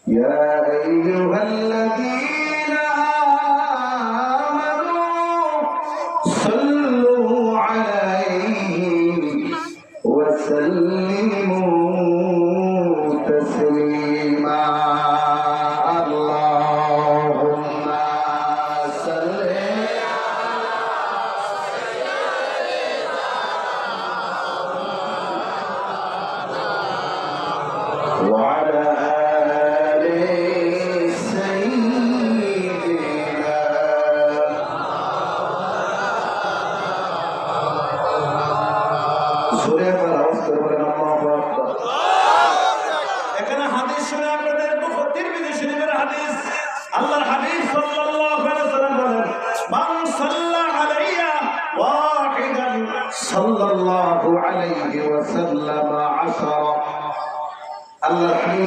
يا أيها الذين آمنوا صلوا عليه وسلموا تسليما اللهم صل وعلى آل سيدنا سورة الأوسط এখানে হাদিস শুনে আপনাদের তিরমিজি শরীফের হাদিস আল্লাহর হাবিব সাল্লাল্লাহু আলাইহি ওয়াসাল্লাম বলেন মান সাল্লা আলাইয়া ওয়াহিদান সাল্লাল্লাহু আলাইহি ওয়াসাল্লাম 10 আল্লাহর হাবিব